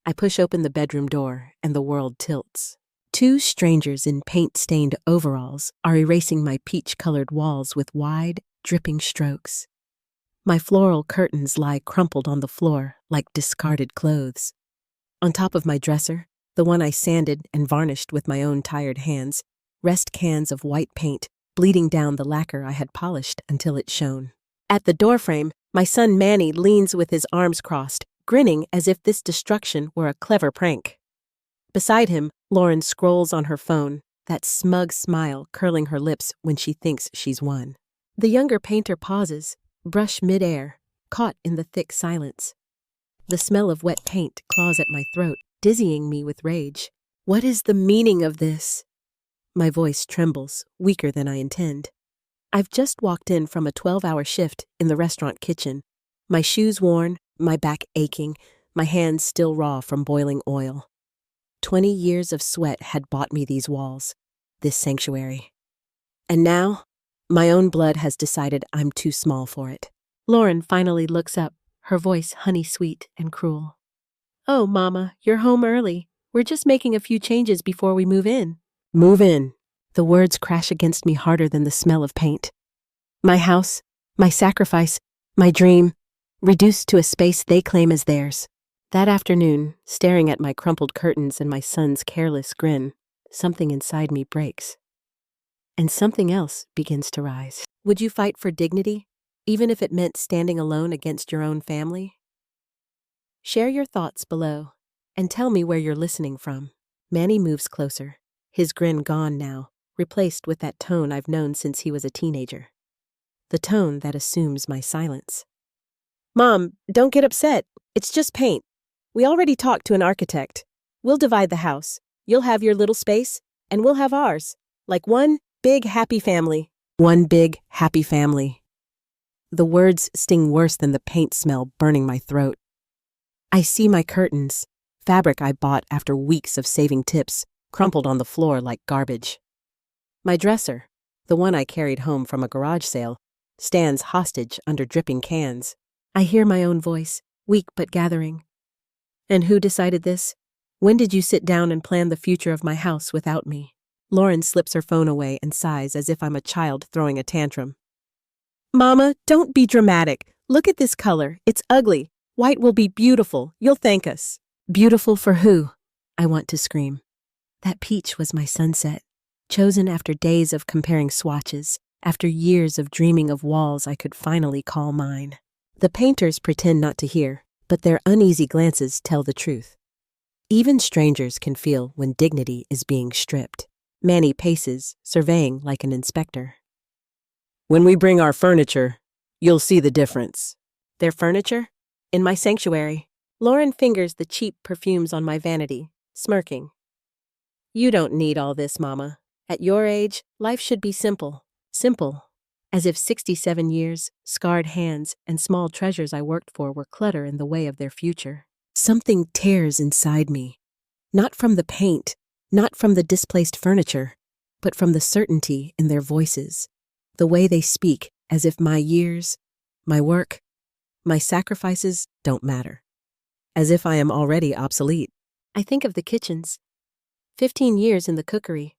I push open the bedroom door, and the world tilts. Two strangers in paint-stained overalls are erasing my peach-colored walls with wide, dripping strokes. My floral curtains lie crumpled on the floor like discarded clothes. On top of my dresser, the one I sanded and varnished with my own tired hands, rest cans of white paint bleeding down the lacquer I had polished until it shone. At the doorframe, my son Manny leans with his arms crossed, grinning as if this destruction were a clever prank. Beside him, Lauren scrolls on her phone, that smug smile curling her lips when she thinks she's won. The younger painter pauses, brush midair, caught in the thick silence. The smell of wet paint claws at my throat, dizzying me with rage. What is the meaning of this? My voice trembles, weaker than I intend. I've just walked in from a 12-hour shift in the restaurant kitchen, my shoes worn, my back aching, my hands still raw from boiling oil. 20 years of sweat had bought me these walls, this sanctuary. And now, my own blood has decided I'm too small for it. Lauren finally looks up, her voice honey-sweet and cruel. "Oh, Mama, you're home early. We're just making a few changes before we move in." Move in. The words crash against me harder than the smell of paint. My house, my sacrifice, my dream, reduced to a space they claim as theirs. That afternoon, staring at my crumpled curtains and my son's careless grin, something inside me breaks. And something else begins to rise. Would you fight for dignity, even if it meant standing alone against your own family? Share your thoughts below, and tell me where you're listening from. Manny moves closer, his grin gone now, replaced with that tone I've known since he was a teenager. The tone that assumes my silence. "Mom, don't get upset. It's just paint. We already talked to an architect. We'll divide the house. You'll have your little space, and we'll have ours. Like one big happy family." One big happy family. The words sting worse than the paint smell burning my throat. I see my curtains, fabric I bought after weeks of saving tips, crumpled on the floor like garbage. My dresser, the one I carried home from a garage sale, stands hostage under dripping cans. I hear my own voice, weak but gathering. "And who decided this? When did you sit down and plan the future of my house without me?" Lauren slips her phone away and sighs as if I'm a child throwing a tantrum. "Mama, don't be dramatic. Look at this color. It's ugly. White will be beautiful. You'll thank us." Beautiful for who? I want to scream. That peach was my sunset, chosen after days of comparing swatches, after years of dreaming of walls I could finally call mine. The painters pretend not to hear, but their uneasy glances tell the truth. Even strangers can feel when dignity is being stripped. Manny paces, surveying like an inspector. "When we bring our furniture, you'll see the difference." Their furniture? In my sanctuary. Lauren fingers the cheap perfumes on my vanity, smirking. "You don't need all this, Mama. At your age, life should be simple. Simple. As if 67 years, scarred hands, and small treasures I worked for were clutter in the way of their future. Something tears inside me. Not from the paint, not from the displaced furniture, but from the certainty in their voices. The way they speak, as if my years, my work, my sacrifices don't matter. As if I am already obsolete. I think of the kitchens. 15 years in the cookery.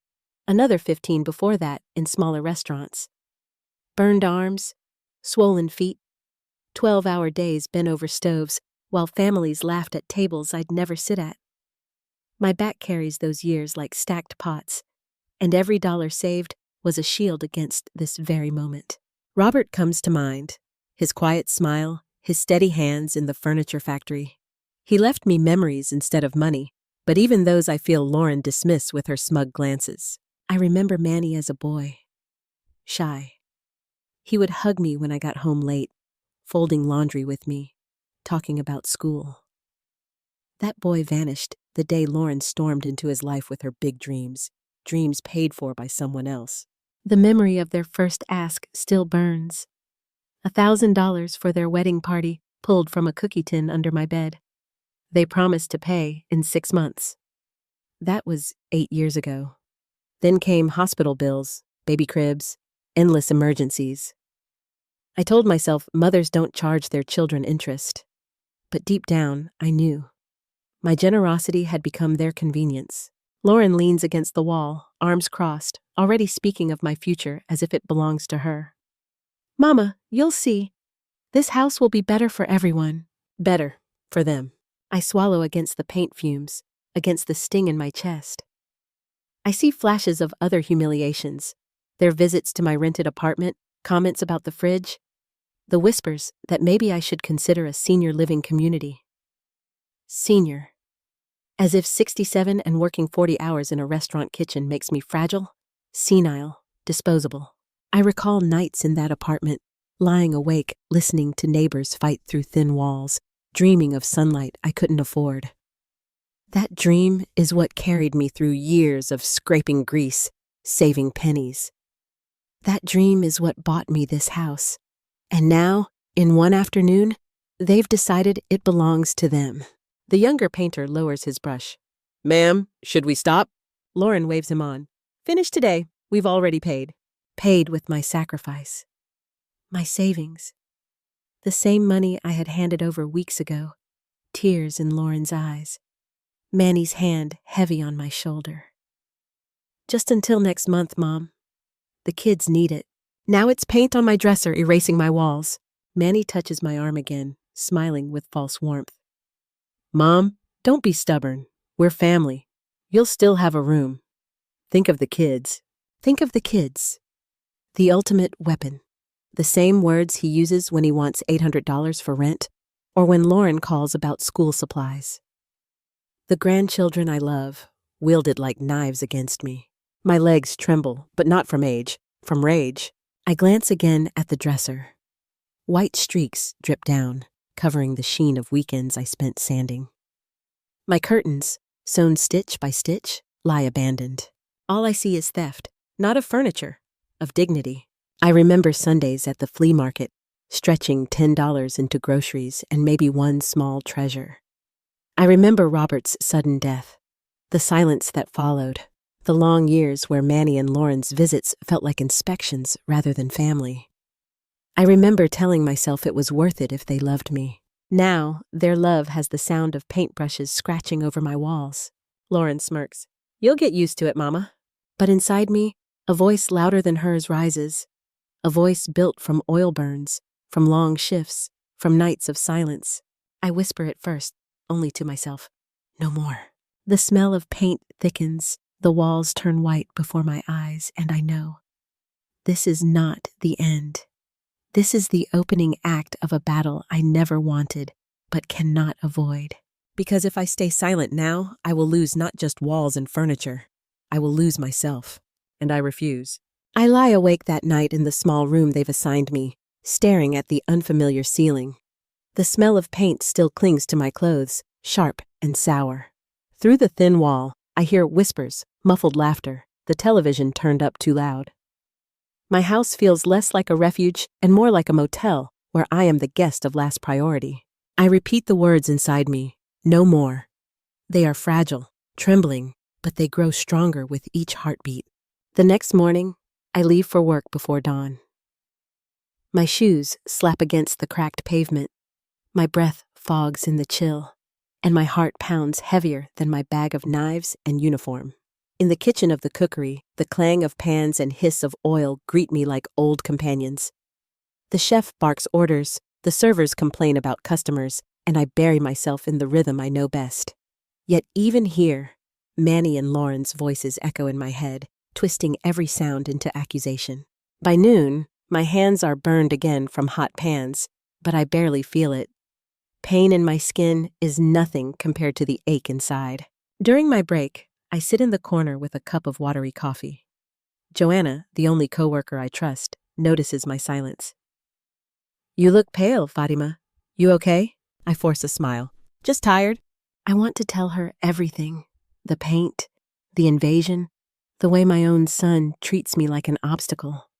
Another 15 before that in smaller restaurants. Burned arms, swollen feet, 12-hour days bent over stoves while families laughed at tables I'd never sit at. My back carries those years like stacked pots, and every dollar saved was a shield against this very moment. Robert comes to mind, his quiet smile, his steady hands in the furniture factory. He left me memories instead of money, but even those I feel Lauren dismiss with her smug glances. I remember Manny as a boy. Shy. He would hug me when I got home late, folding laundry with me, talking about school. That boy vanished the day Lauren stormed into his life with her big dreams, dreams paid for by someone else. The memory of their first ask still burns. $1,000 for their wedding party pulled from a cookie tin under my bed. They promised to pay in 6 months. That was 8 years ago. Then came hospital bills, baby cribs, endless emergencies. I told myself mothers don't charge their children interest. But deep down, I knew. My generosity had become their convenience. Lauren leans against the wall, arms crossed, already speaking of my future as if it belongs to her. Mama, you'll see. This house will be better for everyone. Better for them. I swallow against the paint fumes, against the sting in my chest. I see flashes of other humiliations. Their visits to my rented apartment, comments about the fridge, the whispers that maybe I should consider a senior living community. Senior. As if 67 and working 40 hours in a restaurant kitchen makes me fragile, senile, disposable. I recall nights in that apartment, lying awake, listening to neighbors fight through thin walls, dreaming of sunlight I couldn't afford. That dream is what carried me through years of scraping grease, saving pennies. That dream is what bought me this house. And now, in one afternoon, they've decided it belongs to them. The younger painter lowers his brush. Ma'am, should we stop? Lauren waves him on. Finish today. We've already paid. Paid with my sacrifice. My savings. The same money I had handed over weeks ago. Tears in Lauren's eyes. Manny's hand heavy on my shoulder. Just until next month, Mom. The kids need it. Now it's paint on my dresser erasing my walls. Manny touches my arm again, smiling with false warmth. Mom, don't be stubborn. We're family. You'll still have a room. Think of the kids. Think of the kids. The ultimate weapon. The same words he uses when he wants $800 for rent, or when Lauren calls about school supplies. The grandchildren I love, wielded like knives against me. My legs tremble, but not from age, from rage. I glance again at the dresser. White streaks drip down, covering the sheen of weekends I spent sanding. My curtains, sewn stitch by stitch, lie abandoned. All I see is theft, not of furniture, of dignity. I remember Sundays at the flea market, stretching $10 into groceries and maybe one small treasure. I remember Robert's sudden death, the silence that followed, the long years where Manny and Lauren's visits felt like inspections rather than family. I remember telling myself it was worth it if they loved me. Now, their love has the sound of paintbrushes scratching over my walls. Lauren smirks. You'll get used to it, Mama. But inside me, a voice louder than hers rises. A voice built from oil burns, from long shifts, from nights of silence. I whisper at first, only to myself, no more. The smell of paint thickens, the walls turn white before my eyes, and I know. This is not the end. This is the opening act of a battle I never wanted, but cannot avoid. Because if I stay silent now, I will lose not just walls and furniture. I will lose myself. And I refuse. I lie awake that night in the small room they've assigned me, staring at the unfamiliar ceiling. The smell of paint still clings to my clothes, sharp and sour. Through the thin wall, I hear whispers, muffled laughter, the television turned up too loud. My house feels less like a refuge and more like a motel where I am the guest of last priority. I repeat the words inside me, no more. They are fragile, trembling, but they grow stronger with each heartbeat. The next morning, I leave for work before dawn. My shoes slap against the cracked pavement. My breath fogs in the chill, and my heart pounds heavier than my bag of knives and uniform. In the kitchen of the cookery, the clang of pans and hiss of oil greet me like old companions. The chef barks orders, the servers complain about customers, and I bury myself in the rhythm I know best. Yet even here, Manny and Lauren's voices echo in my head, twisting every sound into accusation. By noon, my hands are burned again from hot pans, but I barely feel it. Pain in my skin is nothing compared to the ache inside. During my break, I sit in the corner with a cup of watery coffee. Joanna, the only coworker I trust, notices my silence. You look pale, Fatima. You okay? I force a smile. Just tired? I want to tell her everything. The paint, the invasion, the way my own son treats me like an obstacle.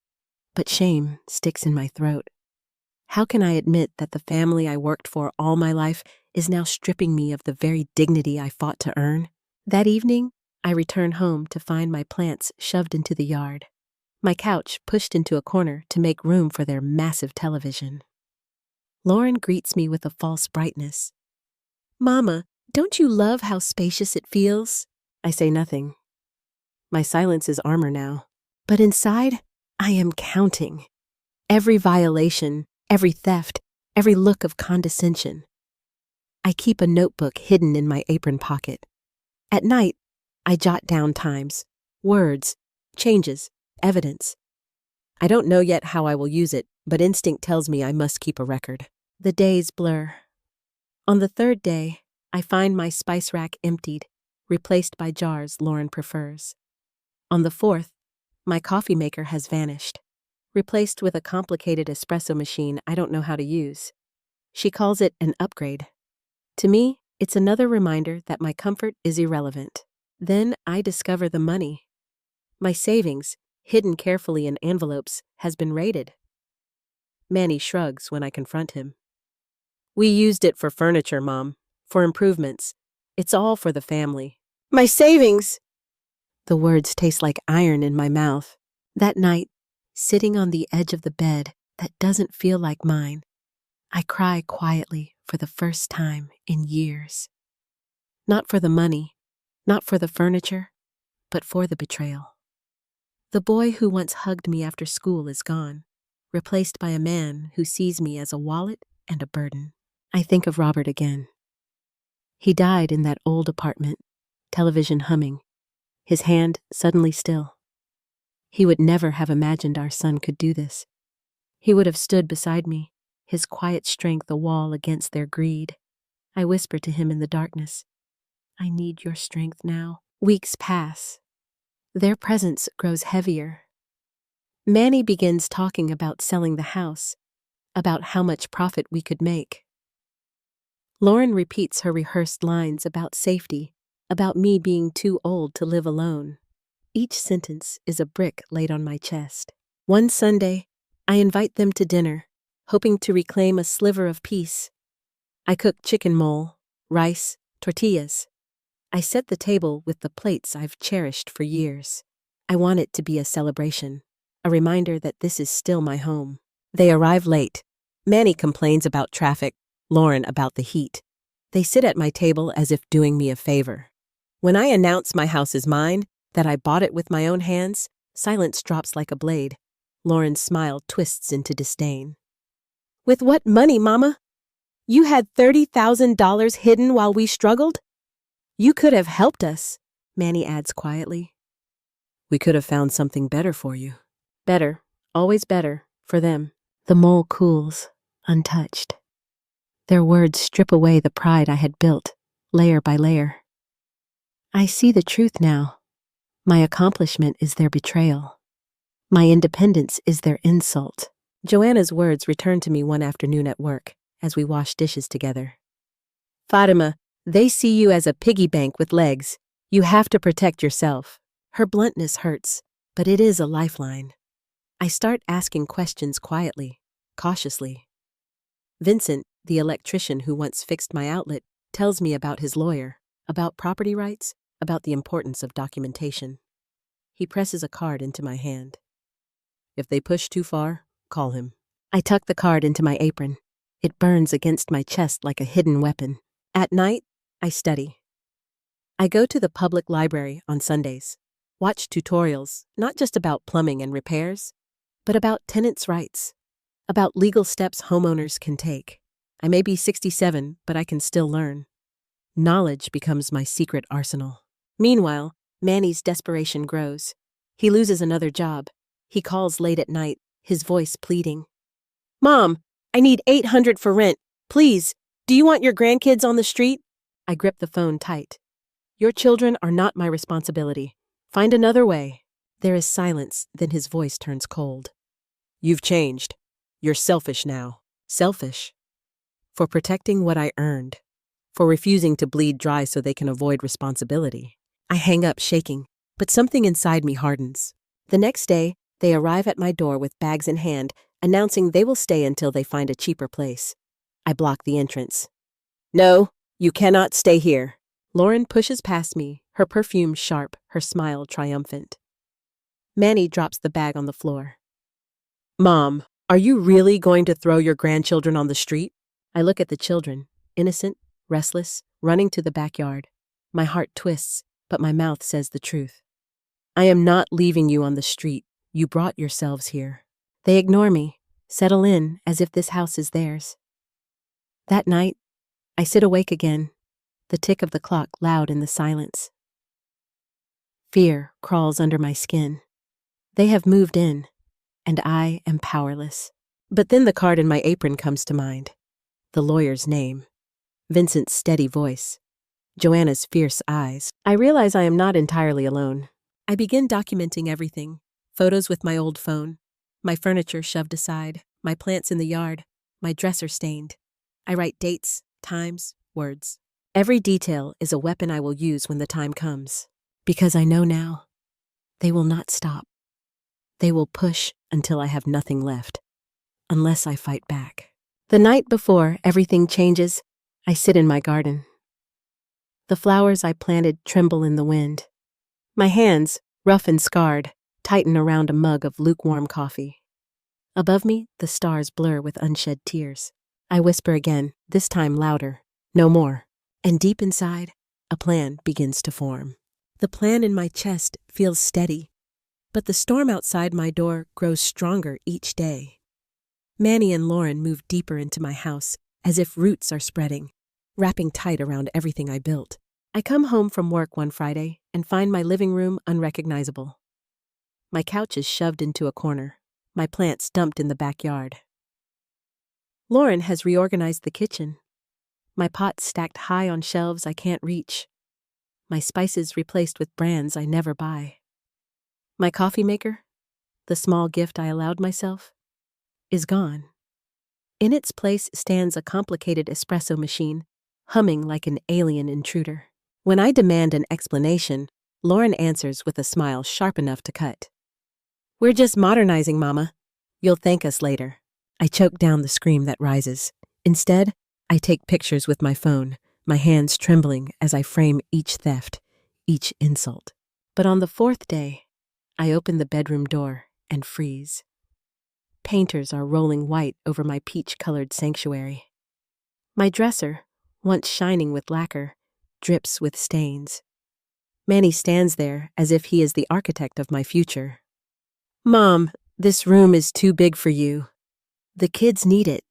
But shame sticks in my throat. How can I admit that the family I worked for all my life is now stripping me of the very dignity I fought to earn? That evening, I return home to find my plants shoved into the yard, my couch pushed into a corner to make room for their massive television. Lauren greets me with a false brightness. Mama, Don't you love how spacious it feels? I say nothing. My silence is armor now. But inside, I am counting. Every violation, every theft, every look of condescension. I keep a notebook hidden in my apron pocket. At night, I jot down times, words, changes, evidence. I don't know yet how I will use it, but instinct tells me I must keep a record. The days blur. On the third day, I find my spice rack emptied, replaced by jars Lauren prefers. On the fourth, my coffee maker has vanished, replaced with a complicated espresso machine I don't know how to use. She calls it an upgrade. To me, it's another reminder that my comfort is irrelevant. Then I discover the money. My savings, hidden carefully in envelopes, has been raided. Manny shrugs when I confront him. We used it for furniture, Mom, for improvements. It's all for the family. My savings! The words taste like iron in my mouth. That night, sitting on the edge of the bed that doesn't feel like mine, I cry quietly for the first time in years. Not for the money, not for the furniture, but for the betrayal. The boy who once hugged me after school is gone, replaced by a man who sees me as a wallet and a burden. I think of Robert again. He died in that old apartment, television humming, his hand suddenly still. He would never have imagined our son could do this. He would have stood beside me, his quiet strength a wall against their greed. I whisper to him in the darkness, I need your strength now. Weeks pass. Their presence grows heavier. Manny begins talking about selling the house, about how much profit we could make. Lauren repeats her rehearsed lines about safety, about me being too old to live alone. Each sentence is a brick laid on my chest. One Sunday, I invite them to dinner, hoping to reclaim a sliver of peace. I cook chicken mole, rice, tortillas. I set the table with the plates I've cherished for years. I want it to be a celebration, a reminder that this is still my home. They arrive late. Manny complains about traffic, Lauren about the heat. They sit at my table as if doing me a favor. When I announce my house is mine, that I bought it with my own hands, silence drops like a blade. Lauren's smile twists into disdain. With what money, Mama? You had $30,000 hidden while we struggled? You could have helped us, Manny adds quietly. We could have found something better for you. Better, always better, for them. The mole cools, untouched. Their words strip away the pride I had built, layer by layer. I see the truth now. My accomplishment is their betrayal. My independence is their insult. Joanna's words returned to me one afternoon at work, as we washed dishes together. Fatima, they see you as a piggy bank with legs. You have to protect yourself. Her bluntness hurts, but it is a lifeline. I start asking questions quietly, cautiously. Vincent, the electrician who once fixed my outlet, tells me about his lawyer, about property rights, about the importance of documentation. He presses a card into my hand. If they push too far, call him. I tuck the card into my apron. It burns against my chest like a hidden weapon. At night, I study. I go to the public library on Sundays, watch tutorials, not just about plumbing and repairs, but about tenants' rights, about legal steps homeowners can take. I may be 67, but I can still learn. Knowledge becomes my secret arsenal. Meanwhile, Manny's desperation grows. He loses another job. He calls late at night, his voice pleading. Mom, I need $800 for rent. Please, do you want your grandkids on the street? I grip the phone tight. Your children are not my responsibility. Find another way. There is silence, then his voice turns cold. You've changed. You're selfish now. Selfish. For protecting what I earned. For refusing to bleed dry so they can avoid responsibility. I hang up shaking, but something inside me hardens. The next day, they arrive at my door with bags in hand, announcing they will stay until they find a cheaper place. I block the entrance. No, you cannot stay here. Lauren pushes past me, her perfume sharp, her smile triumphant. Manny drops the bag on the floor. Mom, are you really going to throw your grandchildren on the street? I look at the children, innocent, restless, running to the backyard. My heart twists, but my mouth says the truth. I am not leaving you on the street. You brought yourselves here. They ignore me, settle in as if this house is theirs. That night, I sit awake again, the tick of the clock loud in the silence. Fear crawls under my skin. They have moved in, and I am powerless. But then the card in my apron comes to mind. The lawyer's name, Vincent's steady voice, Joanna's fierce eyes. I realize I am not entirely alone. I begin documenting everything, photos with my old phone, my furniture shoved aside, my plants in the yard, my dresser stained. I write dates, times, words. Every detail is a weapon I will use when the time comes. Because I know now, they will not stop. They will push until I have nothing left, unless I fight back. The night before everything changes, I sit in my garden. The flowers I planted tremble in the wind. My hands, rough and scarred, tighten around a mug of lukewarm coffee. Above me, the stars blur with unshed tears. I whisper again, this time louder, no more. And deep inside, a plan begins to form. The plan in my chest feels steady, but the storm outside my door grows stronger each day. Manny and Lauren move deeper into my house, as if roots are spreading, wrapping tight around everything I built. I come home from work one Friday and find my living room unrecognizable. My couch is shoved into a corner, my plants dumped in the backyard. Lauren has reorganized the kitchen. My pots stacked high on shelves I can't reach. My spices replaced with brands I never buy. My coffee maker, the small gift I allowed myself, is gone. In its place stands a complicated espresso machine, humming like an alien intruder. When I demand an explanation, Lauren answers with a smile sharp enough to cut. We're just modernizing, Mama. You'll thank us later. I choke down the scream that rises. Instead, I take pictures with my phone, my hands trembling as I frame each theft, each insult. But on the fourth day, I open the bedroom door and freeze. Painters are rolling white over my peach-colored sanctuary. My dresser, once shining with lacquer, drips with stains. Manny stands there as if he is the architect of my future. Mom, this room is too big for you. The kids need it.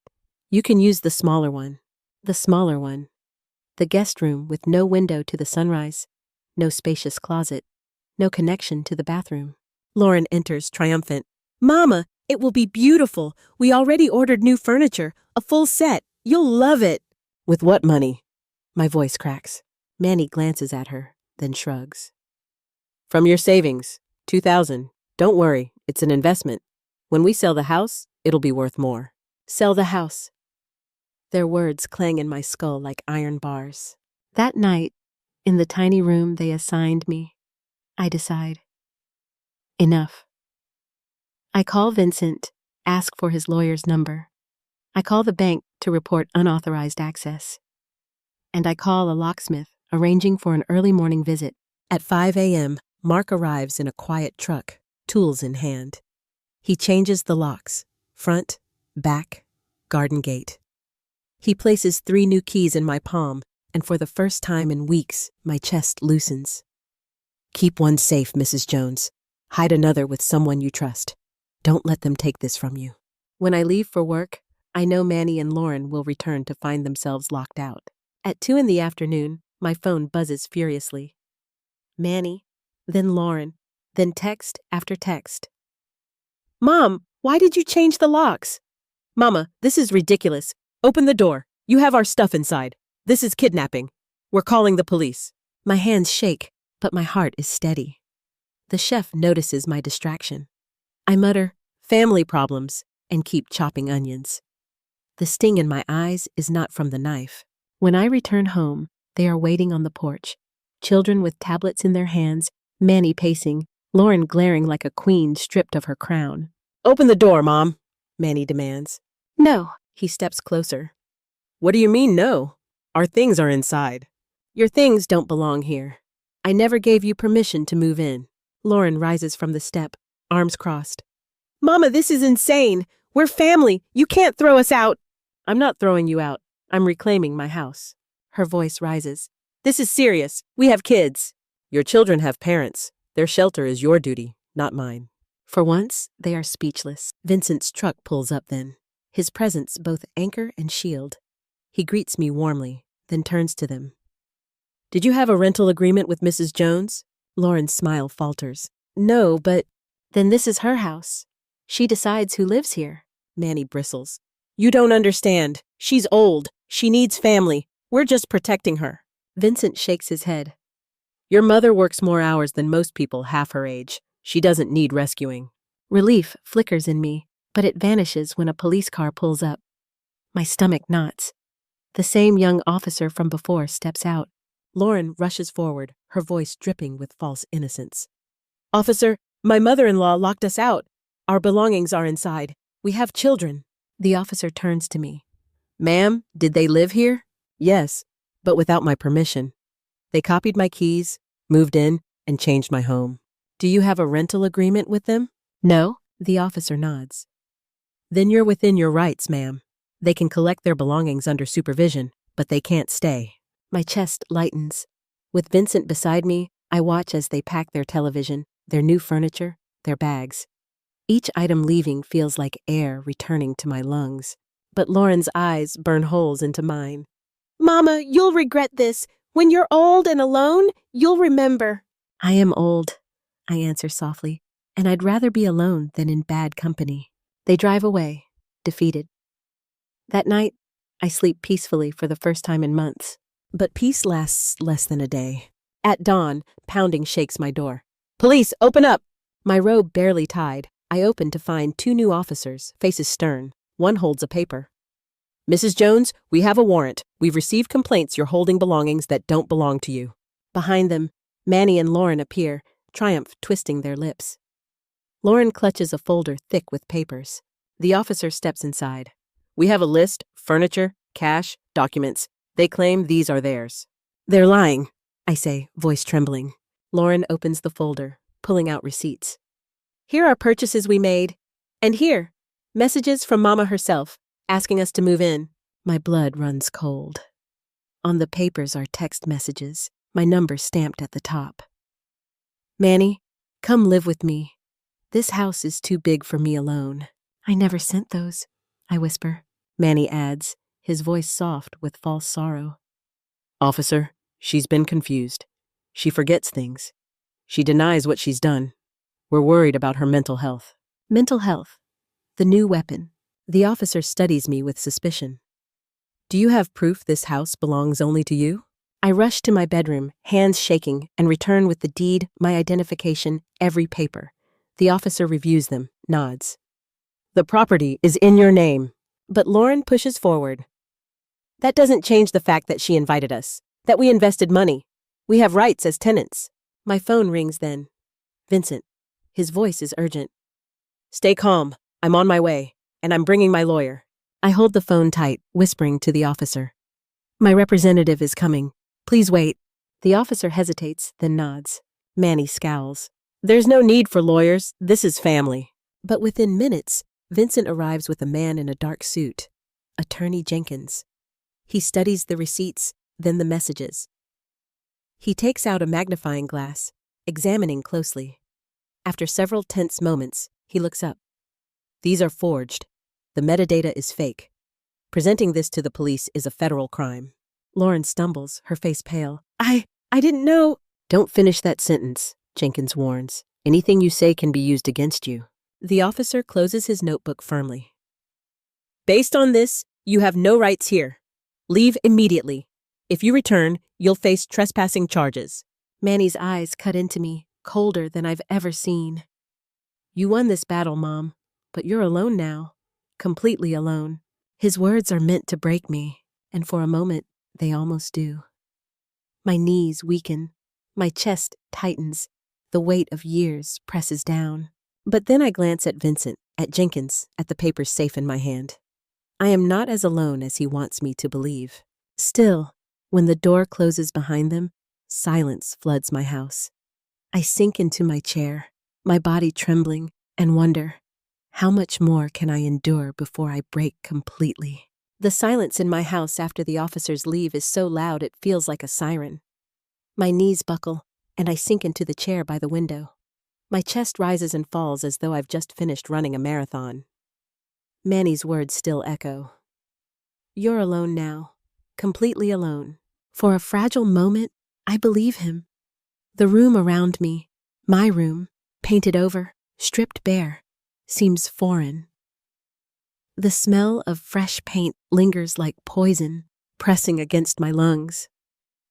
You can use the smaller one. The smaller one. The guest room with no window to the sunrise, no spacious closet, no connection to the bathroom. Lauren enters triumphant. Mama, it will be beautiful. We already ordered new furniture, a full set. You'll love it. With what money? My voice cracks. Manny glances at her, then shrugs. From your savings, $2,000. Don't worry, it's an investment. When we sell the house, it'll be worth more. Sell the house. Their words clang in my skull like iron bars. That night, in the tiny room they assigned me, I decide. Enough. I call Vincent, ask for his lawyer's number. I call the bank to report unauthorized access. And I call a locksmith, arranging for an early morning visit. At 5 a.m., Mark arrives in a quiet truck, tools in hand. He changes the locks, front, back, garden gate. He places 3 new keys in my palm, and for the first time in weeks, my chest loosens. Keep one safe, Mrs. Jones. Hide another with someone you trust. Don't let them take this from you. When I leave for work, I know Manny and Lauren will return to find themselves locked out. At 2 in the afternoon, my phone buzzes furiously. Manny, then Lauren, then text after text. Mom, why did you change the locks? Mama, this is ridiculous. Open the door. You have our stuff inside. This is kidnapping. We're calling the police. My hands shake, but my heart is steady. The chef notices my distraction. I mutter, family problems, and keep chopping onions. The sting in my eyes is not from the knife. When I return home, they are waiting on the porch. Children with tablets in their hands, Manny pacing, Lauren glaring like a queen stripped of her crown. Open the door, Mom, Manny demands. No. He steps closer. What do you mean, no? Our things are inside. Your things don't belong here. I never gave you permission to move in. Lauren rises from the step, arms crossed. Mama, this is insane. We're family. You can't throw us out. I'm not throwing you out. I'm reclaiming my house. Her voice rises. This is serious. We have kids. Your children have parents. Their shelter is your duty, not mine. For once, they are speechless. Vincent's truck pulls up then, his presence both anchor and shield. He greets me warmly, then turns to them. Did you have a rental agreement with Mrs. Jones? Lauren's smile falters. No, but then this is her house. She decides who lives here. Manny bristles. You don't understand. She's old. She needs family. We're just protecting her. Vincent shakes his head. Your mother works more hours than most people half her age. She doesn't need rescuing. Relief flickers in me, but it vanishes when a police car pulls up. My stomach knots. The same young officer from before steps out. Lauren rushes forward, her voice dripping with false innocence. Officer, my mother-in-law locked us out. Our belongings are inside. We have children. The officer turns to me. Ma'am, did they live here? Yes, but without my permission. They copied my keys, moved in, and changed my home. Do you have a rental agreement with them? No, the officer nods. Then you're within your rights, ma'am. They can collect their belongings under supervision, but they can't stay. My chest lightens. With Vincent beside me, I watch as they pack their television, their new furniture, their bags. Each item leaving feels like air returning to my lungs. But Lauren's eyes burn holes into mine. Mama, you'll regret this. When you're old and alone, you'll remember. I am old, I answer softly, and I'd rather be alone than in bad company. They drive away, defeated. That night, I sleep peacefully for the first time in months. But peace lasts less than a day. At dawn, pounding shakes my door. Police, open up! My robe barely tied, I open to find two new officers, faces stern. One holds a paper. Mrs. Jones, we have a warrant. We've received complaints you're holding belongings that don't belong to you. Behind them, Manny and Lauren appear, triumph twisting their lips. Lauren clutches a folder thick with papers. The officer steps inside. We have a list, furniture, cash, documents. They claim these are theirs. They're lying, I say, voice trembling. Lauren opens the folder, pulling out receipts. Here are purchases we made. And here, messages from Mama herself, asking us to move in. My blood runs cold. On the papers are text messages, my number stamped at the top. Manny, come live with me. This house is too big for me alone. I never sent those, I whisper. Manny adds, his voice soft with false sorrow. Officer, she's been confused. She forgets things. She denies what she's done. We're worried about her mental health. Mental health. The new weapon. The officer studies me with suspicion. Do you have proof this house belongs only to you? I rush to my bedroom, hands shaking, and return with the deed, my identification, every paper. The officer reviews them, nods. The property is in your name. But Lauren pushes forward. That doesn't change the fact that she invited us, that we invested money. We have rights as tenants. My phone rings then. Vincent. His voice is urgent. Stay calm. I'm on my way, and I'm bringing my lawyer. I hold the phone tight, whispering to the officer. My representative is coming. Please wait. The officer hesitates, then nods. Manny scowls. There's no need for lawyers. This is family. But within minutes, Vincent arrives with a man in a dark suit. Attorney Jenkins. He studies the receipts, then the messages. He takes out a magnifying glass, examining closely. After several tense moments, he looks up. These are forged. The metadata is fake. Presenting this to the police is a federal crime. Lauren stumbles, her face pale. I didn't know. Don't finish that sentence, Jenkins warns. Anything you say can be used against you. The officer closes his notebook firmly. Based on this, you have no rights here. Leave immediately. If you return, you'll face trespassing charges. Manny's eyes cut into me, colder than I've ever seen. You won this battle, Mom, but you're alone now. Completely alone. His words are meant to break me, and for a moment, they almost do. My knees weaken. My chest tightens. The weight of years presses down. But then I glance at Vincent, at Jenkins, at the papers safe in my hand. I am not as alone as he wants me to believe. Still, when the door closes behind them, silence floods my house. I sink into my chair, my body trembling, and wonder, how much more can I endure before I break completely? The silence in my house after the officers leave is so loud it feels like a siren. My knees buckle, and I sink into the chair by the window. My chest rises and falls as though I've just finished running a marathon. Manny's words still echo. You're alone now, completely alone. For a fragile moment, I believe him. The room around me, my room, painted over, stripped bare, seems foreign. The smell of fresh paint lingers like poison, pressing against my lungs.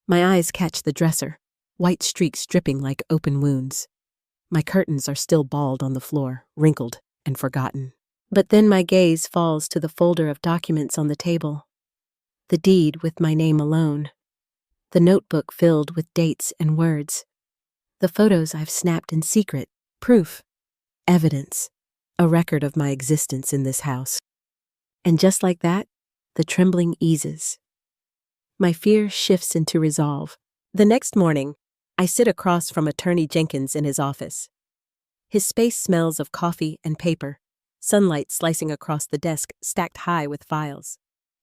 My eyes catch the dresser, white streaks dripping like open wounds. My curtains are still balled on the floor, wrinkled and forgotten. But then my gaze falls to the folder of documents on the table. The deed with my name alone. The notebook filled with dates and words. The photos I've snapped in secret, proof, evidence, a record of my existence in this house. And just like that, the trembling eases. My fear shifts into resolve. The next morning, I sit across from Attorney Jenkins in his office. His space smells of coffee and paper, sunlight slicing across the desk stacked high with files.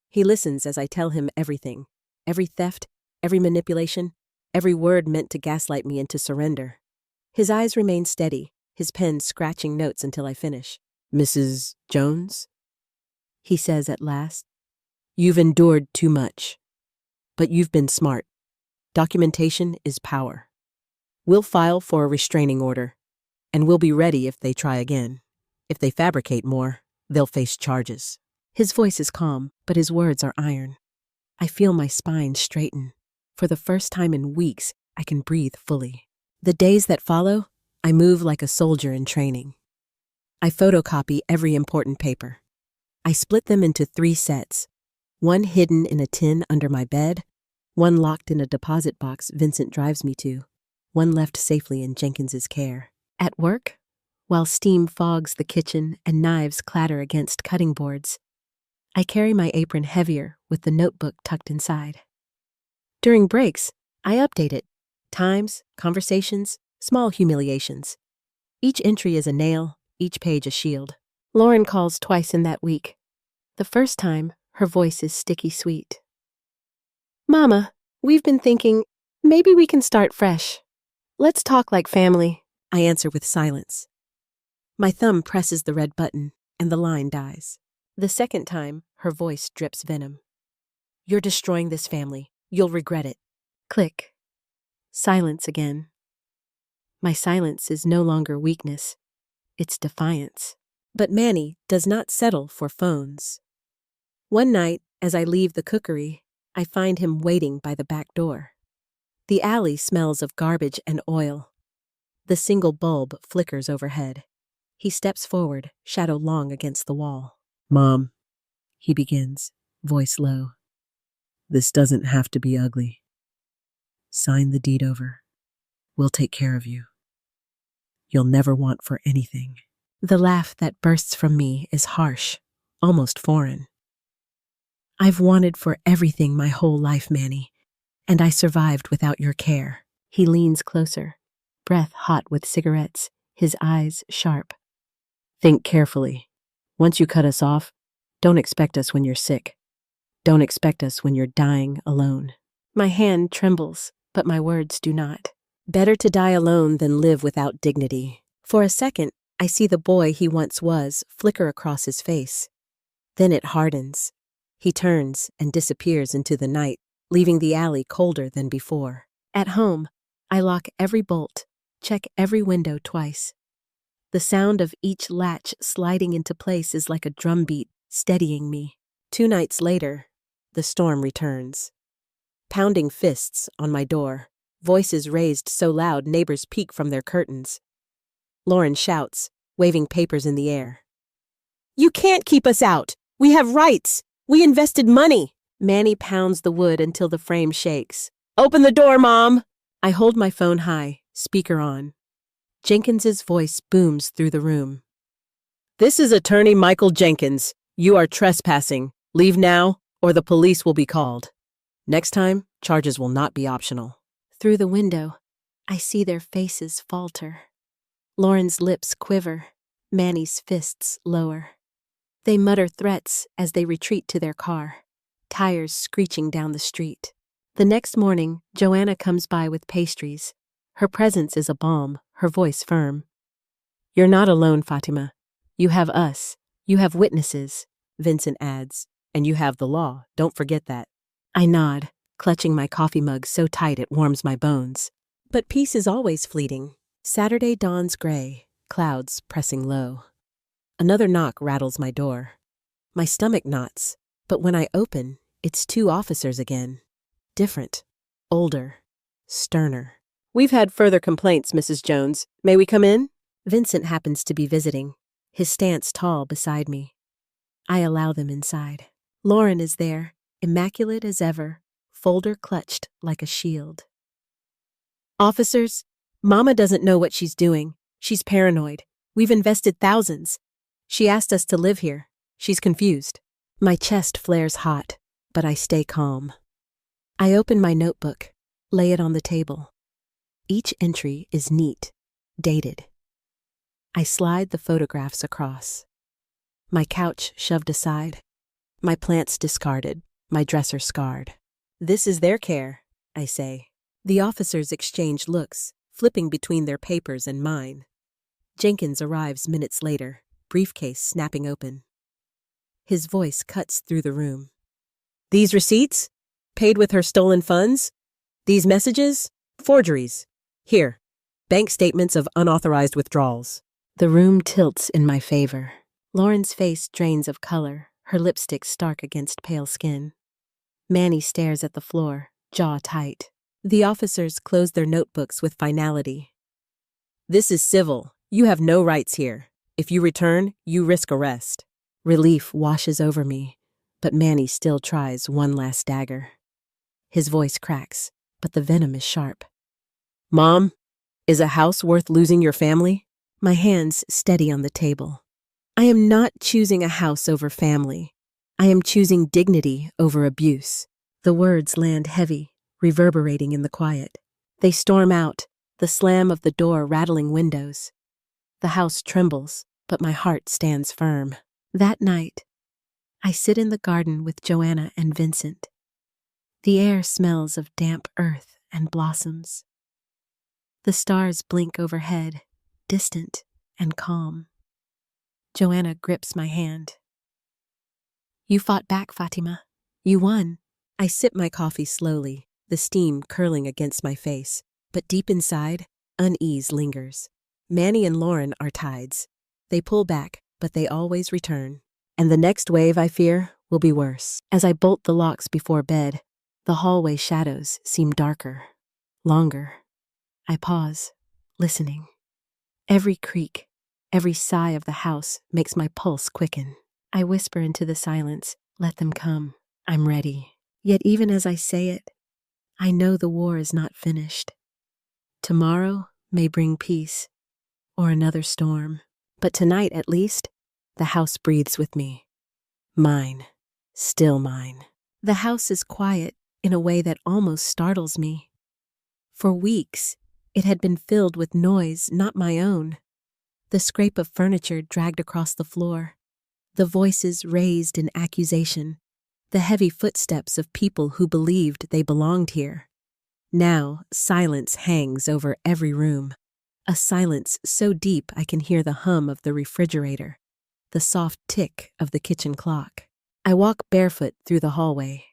He listens as I tell him everything, every theft, every manipulation, every word meant to gaslight me into surrender. His eyes remain steady, his pen scratching notes until I finish. Mrs. Jones? He says at last. You've endured too much. But you've been smart. Documentation is power. We'll file for a restraining order, and we'll be ready if they try again. If they fabricate more, they'll face charges. His voice is calm, but his words are iron. I feel my spine straighten. For the first time in weeks, I can breathe fully. The days that follow, I move like a soldier in training. I photocopy every important paper. I split them into 3 sets, one hidden in a tin under my bed, one locked in a deposit box Vincent drives me to, one left safely in Jenkins's care. At work, while steam fogs the kitchen and knives clatter against cutting boards, I carry my apron heavier with the notebook tucked inside. During breaks, I update it. Times, conversations, small humiliations. Each entry is a nail, each page a shield. Lauren calls twice in that week. The first time, her voice is sticky sweet. Mama, we've been thinking, maybe we can start fresh. Let's talk like family, I answer with silence. My thumb presses the red button, and the line dies. The second time, her voice drips venom. You're destroying this family. You'll regret it. Click. Silence again. My silence is no longer weakness. It's defiance. But Manny does not settle for phones. One night, as I leave the cookery, I find him waiting by the back door. The alley smells of garbage and oil. The single bulb flickers overhead. He steps forward, shadow long against the wall. Mom, he begins, voice low. This doesn't have to be ugly. Sign the deed over. We'll take care of you. You'll never want for anything. The laugh that bursts from me is harsh, almost foreign. I've wanted for everything my whole life, Manny, and I survived without your care. He leans closer, breath hot with cigarettes, his eyes sharp. Think carefully. Once you cut us off, don't expect us when you're sick. Don't expect us when you're dying alone. My hand trembles, but my words do not. Better to die alone than live without dignity. For a second, I see the boy he once was flicker across his face. Then it hardens. He turns and disappears into the night, leaving the alley colder than before. At home, I lock every bolt, check every window twice. The sound of each latch sliding into place is like a drumbeat, steadying me. 2 nights later, the storm returns. Pounding fists on my door, voices raised so loud neighbors peek from their curtains. Lauren shouts, waving papers in the air. You can't keep us out! We have rights! We invested money! Manny pounds the wood until the frame shakes. Open the door, Mom! I hold my phone high, speaker on. Jenkins's voice booms through the room. This is Attorney Michael Jenkins. You are trespassing. Leave now, or the police will be called. Next time, charges will not be optional. Through the window, I see their faces falter. Lauren's lips quiver, Manny's fists lower. They mutter threats as they retreat to their car, tires screeching down the street. The next morning, Joanna comes by with pastries. Her presence is a balm, her voice firm. "You're not alone, Fatima. You have us. You have witnesses," Vincent adds. "And you have the law. Don't forget that." I nod, clutching my coffee mug so tight it warms my bones. But peace is always fleeting. Saturday dawns gray, clouds pressing low. Another knock rattles my door. My stomach knots, but when I open, it's two officers again. Different, older, sterner. "We've had further complaints, Mrs. Jones. May we come in?" Vincent happens to be visiting, his stance tall beside me. I allow them inside. Lauren is there, immaculate as ever, folder clutched like a shield. "Officers, Mama doesn't know what she's doing. She's paranoid. We've invested thousands. She asked us to live here. She's confused." My chest flares hot, but I stay calm. I open my notebook, lay it on the table. Each entry is neat, dated. I slide the photographs across. My couch shoved aside, my plants discarded, my dresser scarred. "This is their care," I say. The officers exchange looks, flipping between their papers and mine. Jenkins arrives minutes later, briefcase snapping open. His voice cuts through the room. "These receipts? Paid with her stolen funds? These messages? Forgeries. Here, bank statements of unauthorized withdrawals." The room tilts in my favor. Lauren's face drains of color, her lipstick stark against pale skin. Manny stares at the floor, jaw tight. The officers close their notebooks with finality. "This is civil. You have no rights here. If you return, you risk arrest." Relief washes over me, but Manny still tries one last dagger. His voice cracks, but the venom is sharp. "Mom, is a house worth losing your family?" My hands steady on the table. I am not choosing a house over family. I am choosing dignity over abuse. The words land heavy, reverberating in the quiet. They storm out, the slam of the door rattling windows. The house trembles, but my heart stands firm. That night, I sit in the garden with Joanna and Vincent. The air smells of damp earth and blossoms. The stars blink overhead, distant and calm. Joanna grips my hand. "You fought back, Fatima. You won." I sip my coffee slowly, the steam curling against my face, but deep inside, unease lingers. Manny and Lauren are tides. They pull back, but they always return. And the next wave, I fear, will be worse. As I bolt the locks before bed, the hallway shadows seem darker, longer. I pause, listening. Every creak, every sigh of the house makes my pulse quicken. I whisper into the silence, "Let them come. I'm ready." Yet even as I say it, I know the war is not finished. Tomorrow may bring peace, or another storm. But tonight, at least, the house breathes with me. Mine, still mine. The house is quiet in a way that almost startles me. For weeks, it had been filled with noise not my own. The scrape of furniture dragged across the floor, the voices raised in accusation, the heavy footsteps of people who believed they belonged here. Now, silence hangs over every room, a silence so deep I can hear the hum of the refrigerator, the soft tick of the kitchen clock. I walk barefoot through the hallway.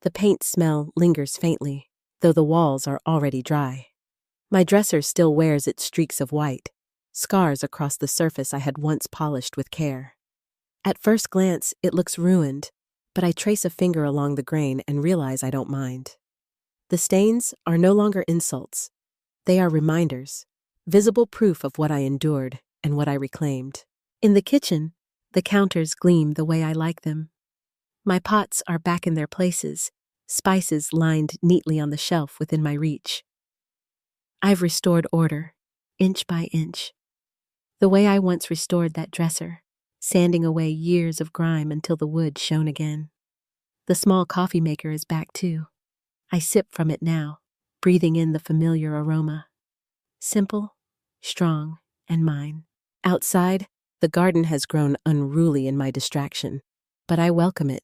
The paint smell lingers faintly, though the walls are already dry. My dresser still wears its streaks of white, scars across the surface I had once polished with care. At first glance, it looks ruined, but I trace a finger along the grain and realize I don't mind. The stains are no longer insults. They are reminders, visible proof of what I endured and what I reclaimed. In the kitchen, the counters gleam the way I like them. My pots are back in their places, spices lined neatly on the shelf within my reach. I've restored order, inch by inch. The way I once restored that dresser, sanding away years of grime until the wood shone again. The small coffee maker is back too. I sip from it now, breathing in the familiar aroma. Simple, strong, and mine. Outside, The garden has grown unruly in my distraction, but I welcome it.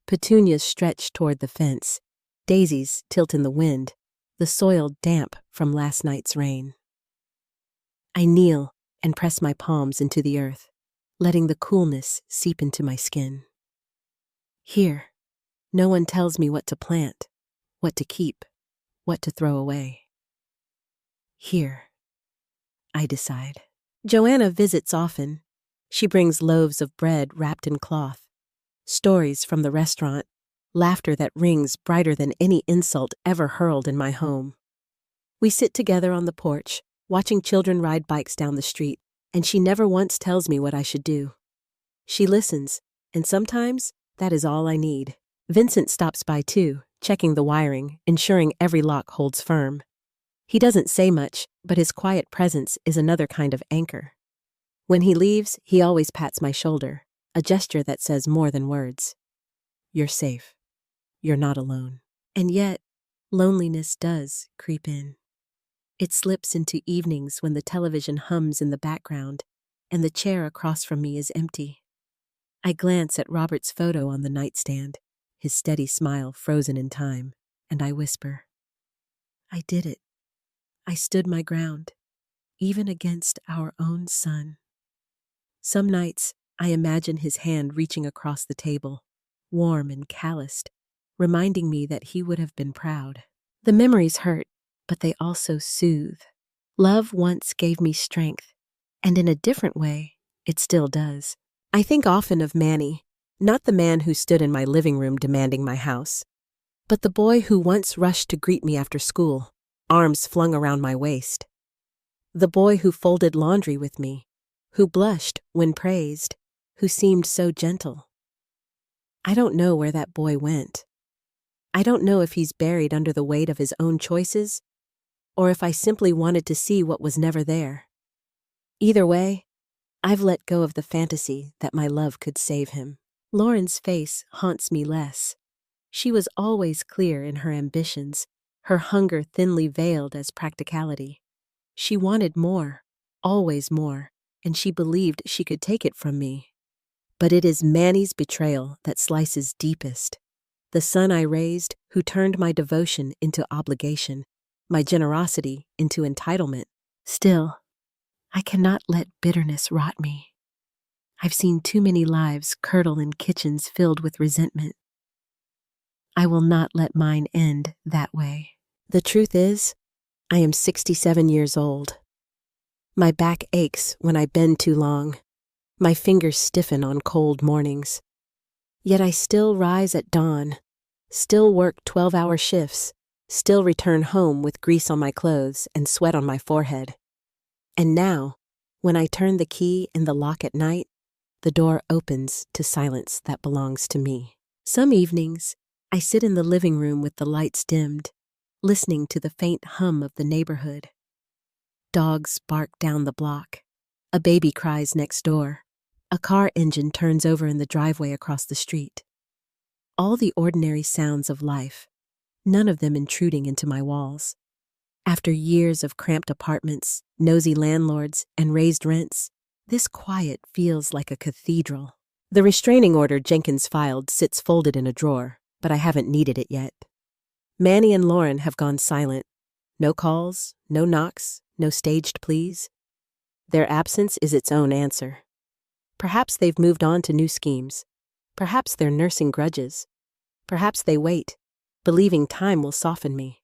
Petunias stretch toward the fence, daisies tilt in the wind, the soil damp from last night's rain. I kneel and press my palms into the earth, letting the coolness seep into my skin. Here, no one tells me what to plant, what to keep, what to throw away. Here, I decide. Joanna visits often. She brings loaves of bread wrapped in cloth, stories from the restaurant, laughter that rings brighter than any insult ever hurled in my home. We sit together on the porch, watching children ride bikes down the street, and she never once tells me what I should do. She listens, and sometimes that is all I need. Vincent stops by too, checking the wiring, ensuring every lock holds firm. He doesn't say much, but his quiet presence is another kind of anchor. When he leaves, he always pats my shoulder, a gesture that says more than words. You're safe. You're not alone. And yet, loneliness does creep in. It slips into evenings when the television hums in the background and the chair across from me is empty. I glance at Robert's photo on the nightstand, his steady smile frozen in time, and I whisper, I did it. I stood my ground, even against our own son. Some nights, I imagine his hand reaching across the table, warm and calloused, reminding me that he would have been proud. The memories hurt, but they also soothe. Love once gave me strength, and in a different way, it still does. I think often of Manny, not the man who stood in my living room demanding my house, but the boy who once rushed to greet me after school, arms flung around my waist. The boy who folded laundry with me, who blushed when praised, who seemed so gentle. I don't know where that boy went. I don't know if he's buried under the weight of his own choices, or if I simply wanted to see what was never there. Either way, I've let go of the fantasy that my love could save him. Lauren's face haunts me less. She was always clear in her ambitions, her hunger thinly veiled as practicality. She wanted more, always more, and she believed she could take it from me. But it is Manny's betrayal that slices deepest. The son I raised who turned my devotion into obligation, my generosity into entitlement. Still, I cannot let bitterness rot me. I've seen too many lives curdle in kitchens filled with resentment. I will not let mine end that way. The truth is, I am 67 years old. My back aches when I bend too long. My fingers stiffen on cold mornings. Yet I still rise at dawn, still work 12-hour shifts, still return home with grease on my clothes and sweat on my forehead. And now, when I turn the key in the lock at night, the door opens to silence that belongs to me. Some evenings, I sit in the living room with the lights dimmed, listening to the faint hum of the neighborhood. Dogs bark down the block. A baby cries next door. A car engine turns over in the driveway across the street. All the ordinary sounds of life, none of them intruding into my walls. After years of cramped apartments, nosy landlords, and raised rents, this quiet feels like a cathedral. The restraining order Jenkins filed sits folded in a drawer, but I haven't needed it yet. Manny and Lauren have gone silent. No calls, no knocks, no staged pleas. Their absence is its own answer. Perhaps they've moved on to new schemes. Perhaps they're nursing grudges. Perhaps they wait, believing time will soften me.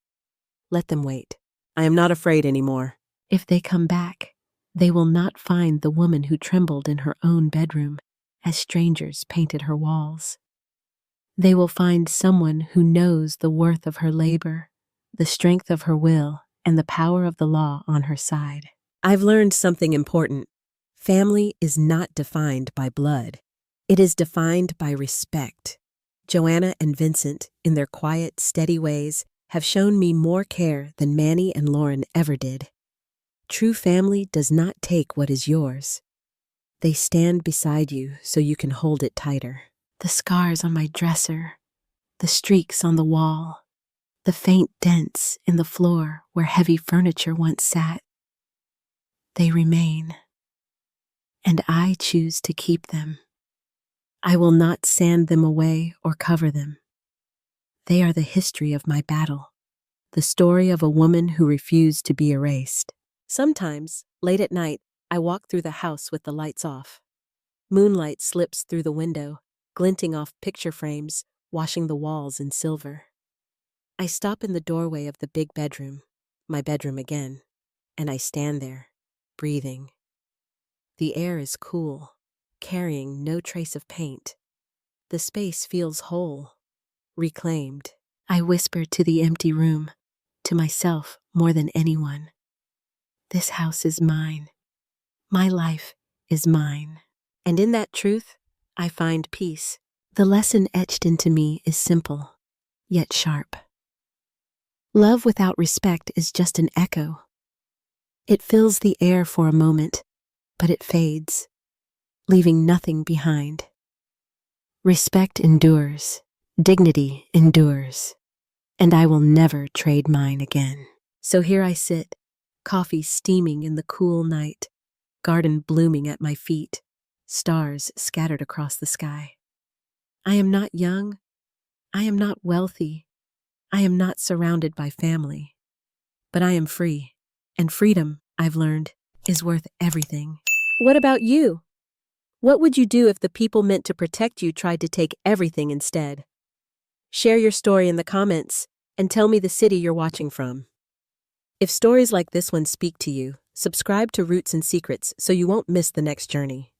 Let them wait. I am not afraid anymore. If they come back, they will not find the woman who trembled in her own bedroom as strangers painted her walls. They will find someone who knows the worth of her labor, the strength of her will, and the power of the law on her side. I've learned something important. Family is not defined by blood. It is defined by respect. Joanna and Vincent, in their quiet, steady ways, have shown me more care than Manny and Lauren ever did. True family does not take what is yours. They stand beside you so you can hold it tighter. The scars on my dresser, the streaks on the wall, the faint dents in the floor where heavy furniture once sat. They remain. and I choose to keep them. I will not sand them away or cover them. They are the history of my battle, the story of a woman who refused to be erased. Sometimes, late at night, I walk through the house with the lights off. Moonlight slips through the window, glinting off picture frames, washing the walls in silver. I stop in the doorway of the big bedroom, my bedroom again, and I stand there, breathing. The air is cool, carrying no trace of paint. The space feels whole, reclaimed. I whisper to the empty room, to myself more than anyone. This house is mine. My life is mine. And in that truth, I find peace. The lesson etched into me is simple, yet sharp. Love without respect is just an echo. It fills the air for a moment, but it fades, leaving nothing behind. Respect endures, dignity endures, and I will never trade mine again. So here I sit, coffee steaming in the cool night, garden blooming at my feet, stars scattered across the sky. I am not young, I am not wealthy, I am not surrounded by family, but I am free, and freedom, I've learned, is worth everything. What about you? What would you do if the people meant to protect you tried to take everything instead? Share your story in the comments and tell me the city you're watching from. If stories like this one speak to you, subscribe to Roots and Secrets so you won't miss the next journey.